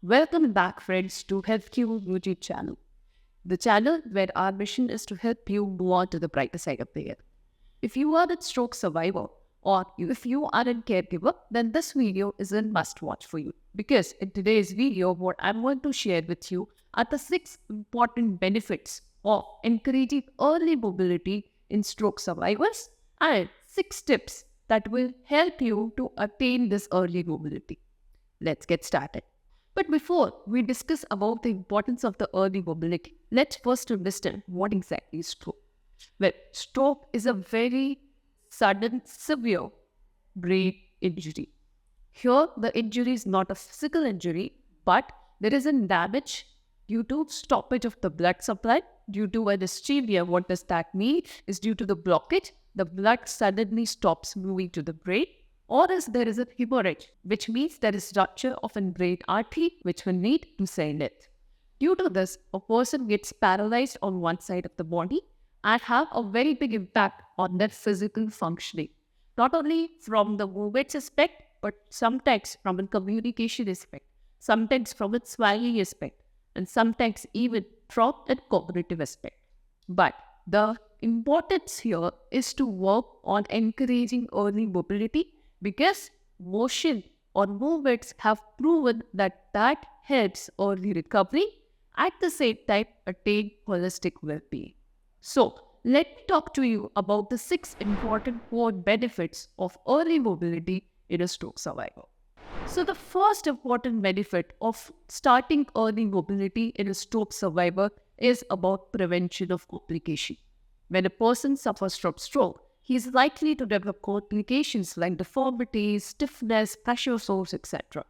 Welcome back, friends, to HealthQ YouTube channel, the channel where our mission is to help you move on to the brighter side of the year. If you are a stroke survivor or if you are a caregiver, then this video is a must watch for you. Because in today's video, what I'm going to share with you are the 6 important benefits of encouraging early mobility in stroke survivors and 6 tips that will help you to attain this early mobility. Let's get started. But before we discuss about the importance of the early mobility, let's first understand what exactly is stroke. Well, stroke is a very sudden, severe brain injury. Here, the injury is not a physical injury, but there is a damage due to stoppage of the blood supply, due to an ischemia. What does that mean? Is due to the blockage, the blood suddenly stops moving to the brain, or else there is a hemorrhage, which means there is rupture of a brain artery, which will need to send it. Due to this, a person gets paralyzed on one side of the body and have a very big impact on their physical functioning, not only from the movement aspect, but sometimes from a communication aspect, sometimes from a swallowing aspect, and sometimes even from a cognitive aspect. But the importance here is to work on encouraging early mobility, because motion or movements have proven that helps early recovery, at the same time attain holistic well-being. So, let me talk to you about the 6 important core benefits of early mobility in a stroke survivor. So, the first important benefit of starting early mobility in a stroke survivor is about prevention of complication. When a person suffers from stroke, he is likely to develop complications like deformities, stiffness, pressure sores, etc.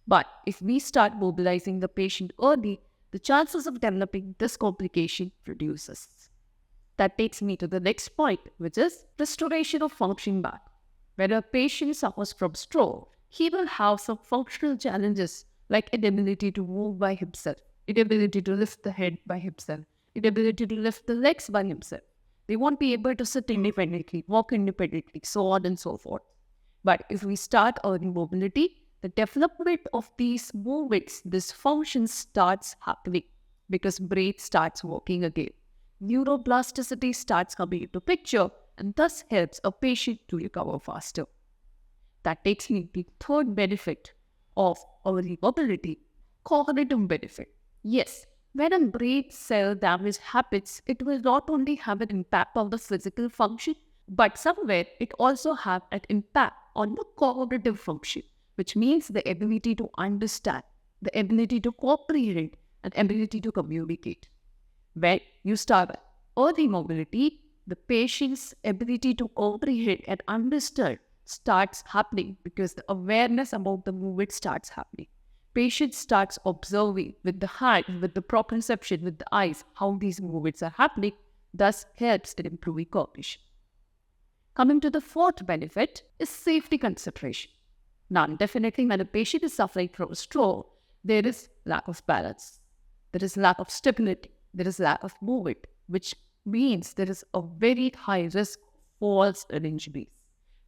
But if we start mobilizing the patient early, the chances of developing this complication reduces. That takes me to the next point, which is restoration of function back. When a patient suffers from stroke, he will have some functional challenges like inability to move by himself, inability to lift the head by himself, inability to lift the legs by himself. They won't be able to sit independently, walk independently, so on and so forth. But if we start early mobility, the development of these movements, this function starts happening because brain starts working again. Neuroplasticity starts coming into picture and thus helps a patient to recover faster. That takes me to the third benefit of early mobility, cognitive benefit. Yes, when a brain cell damage happens, it will not only have an impact on the physical function, but somewhere it also have an impact on the cognitive function, which means the ability to understand, the ability to comprehend, and ability to communicate. When you start early mobility, the patient's ability to comprehend and understand starts happening because the awareness about the movement starts happening. Patient starts observing with the hand, with the proprioception, with the eyes, how these movements are happening, thus helps in improving cognition. Coming to the fourth benefit is safety consideration. Now, definitely when a patient is suffering from a stroke, there is lack of balance, there is lack of stability, there is lack of movement, which means there is a very high risk of falls and injuries.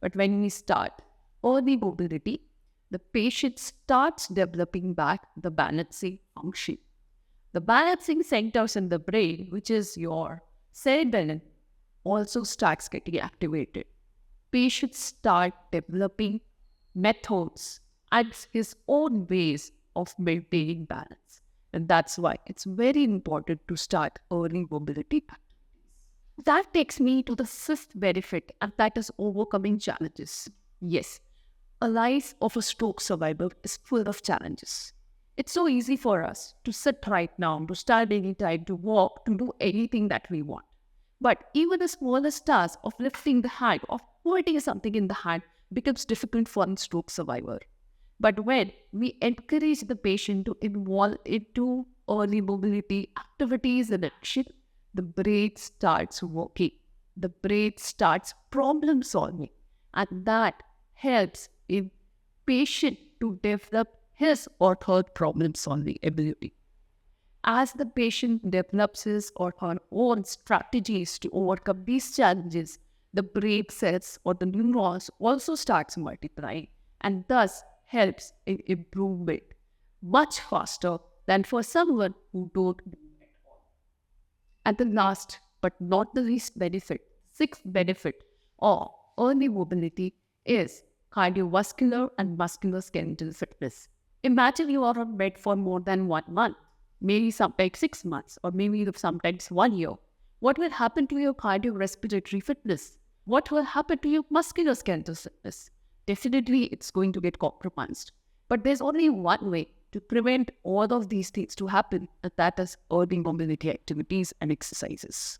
But when we start early mobility, the patient starts developing back the balancing function. The balancing centers in the brain, which is your cerebellum, also starts getting activated. Patients start developing methods and his own ways of maintaining balance. And that's why it's very important to start early mobility activities. That takes me to the fifth benefit, and that is overcoming challenges. Yes, a life of a stroke survivor is full of challenges. It's so easy for us to sit right now, to stand anytime, to walk, to do anything that we want. But even the smallest task of lifting the hand, of holding something in the hand, becomes difficult for a stroke survivor. But when we encourage the patient to involve into early mobility activities and action, the brain starts working. The brain starts problem solving. And that helps a patient to develop his or her problem solving ability. As the patient develops his or her own strategies to overcome these challenges, the brain cells or the neurons also starts multiplying and thus helps in improvement. much faster than for someone who don't do it at all. And the last but not the least benefit, sixth benefit of early mobility is cardiovascular and musculoskeletal fitness. Imagine you are on bed for more than 1 month, maybe sometimes 6 months, or maybe sometimes 1 year. What will happen to your cardiorespiratory fitness? What will happen to your musculoskeletal fitness? Definitely, it's going to get compromised. But there's only one way to prevent all of these things to happen, and that is early mobility activities and exercises.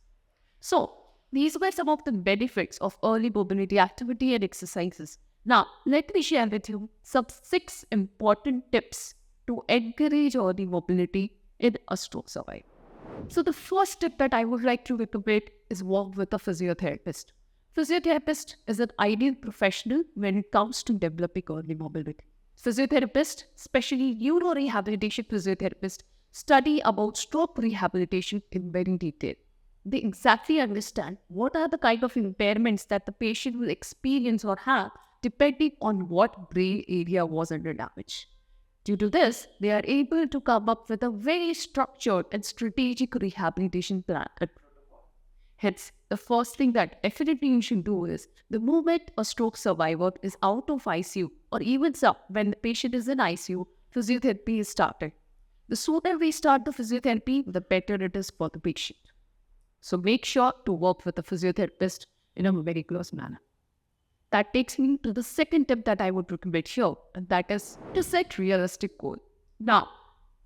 So, these were some of the benefits of early mobility activity and exercises. Now, let me share with you some 6 important tips to encourage early mobility in a stroke survivor. So, the first tip that I would like to recommend is work with a physiotherapist. Physiotherapist is an ideal professional when it comes to developing early mobility. Physiotherapists, especially neurorehabilitation physiotherapists, study about stroke rehabilitation in very detail. They exactly understand what are the kind of impairments that the patient will experience or have depending on what brain area was under damage. Due to this, they are able to come up with a very structured and strategic rehabilitation plan and protocol. Hence, the first thing that definitely you should do is the moment a stroke survivor is out of ICU or even when the patient is in ICU, physiotherapy is started. The sooner we start the physiotherapy, the better it is for the patient. So make sure to work with a physiotherapist in a very close manner. That takes me to the second tip that I would recommend here, and that is to set realistic goals. Now,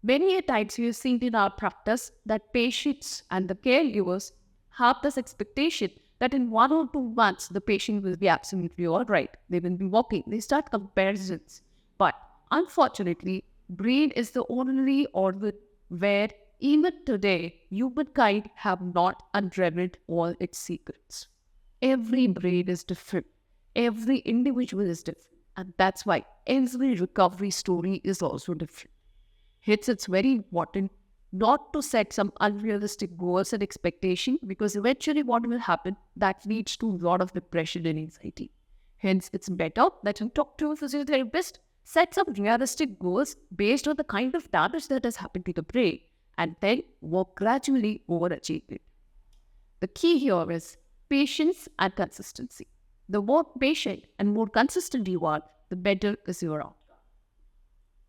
many a times we have seen in our practice that patients and the caregivers have this expectation that in 1 or 2 months, the patient will be absolutely all right. They will be walking. They start comparisons. But unfortunately, brain is the only organ where even today, humankind have not unraveled all its secrets. Every brain is different. Every individual is different. And that's why every recovery story is also different. Hence, it's very important not to set some unrealistic goals and expectations, because eventually what will happen, that leads to a lot of depression and anxiety. Hence, it's better that you talk to a physiotherapist, set some realistic goals based on the kind of damage that has happened to the brain, and then work gradually over achieving it. The key here is patience and consistency. The more patient and more consistent you are, the better is your outcome.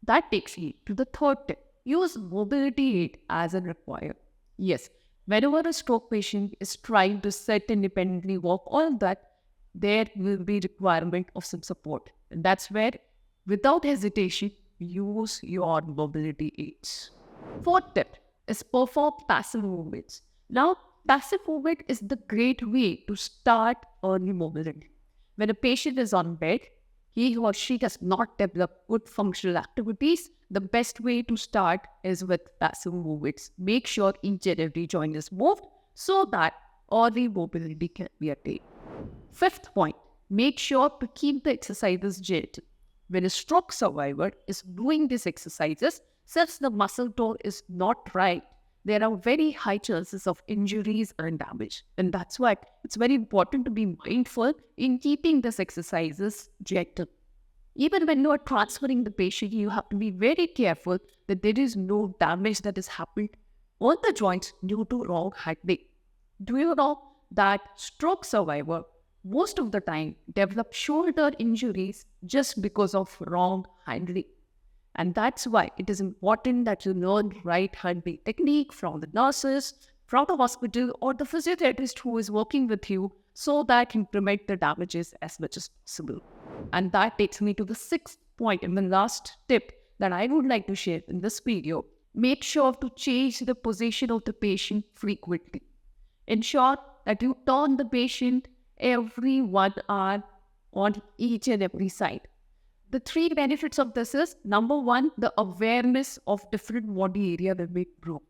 That takes me to the third tip. Use mobility aid as and required. Yes, whenever a stroke patient is trying to sit independently, walk, all that, there will be requirement of some support. And that's where, without hesitation, use your mobility aids. Fourth tip is perform passive movements. Now, passive movement is the great way to start early mobility. When a patient is on bed, he or she does not develop good functional activities, the best way to start is with passive movements. Make sure each and every joint is moved so that early mobility can be attained. Fifth point, make sure to keep the exercises gentle. When a stroke survivor is doing these exercises, since the muscle tone is not right, there are very high chances of injuries and damage. And that's why it's very important to be mindful in keeping these exercises gentle. Even when you are transferring the patient, you have to be very careful that there is no damage that has happened on the joints due to wrong handling. Do you know that stroke survivor most of the time develop shoulder injuries just because of wrong handling? And that's why it is important that you learn right handling technique from the nurses, from the hospital, or the physiotherapist who is working with you, so that you prevent the damages as much as possible. And that takes me to the sixth point and the last tip that I would like to share in this video. Make sure to change the position of the patient frequently. Ensure that you turn the patient every 1 hour on each and every side. The 3 benefits of this is, number 1, the awareness of different body area that may grow.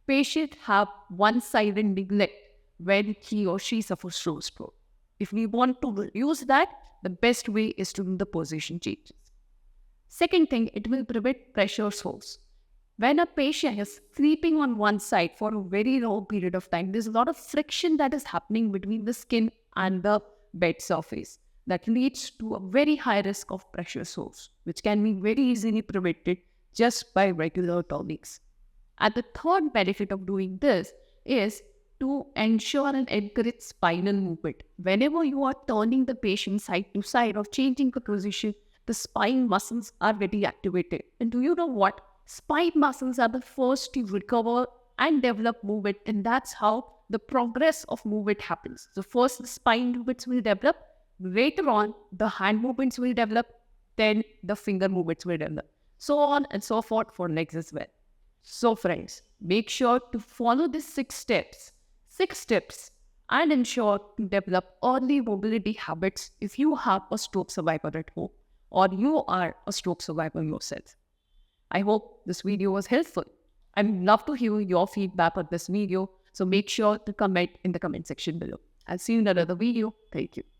Patient have one-sided neglect when he or she suffers from stroke. If we want to reduce that, the best way is to do the position changes. Second thing, it will prevent pressure sores. When a patient is sleeping on one side for a very long period of time, there's a lot of friction that is happening between the skin and the bed surface. That leads to a very high risk of pressure sores, which can be very easily prevented just by regular turnings. And the third benefit of doing this is to ensure and encourage spinal movement. Whenever you are turning the patient side to side or changing the position, the spine muscles are getting activated. And do you know what? Spine muscles are the first to recover and develop movement, and that's how the progress of movement happens. So first the spine movements will develop, later on the hand movements will develop, then the finger movements will develop, so on and so forth for legs as well. So friends, make sure to follow these 6 steps and ensure to develop early mobility habits if you have a stroke survivor at home or you are a stroke survivor yourself. I hope this video was helpful. I'd love to hear your feedback on this video, so make sure to comment in the comment section below. I'll see you in another video. Thank you.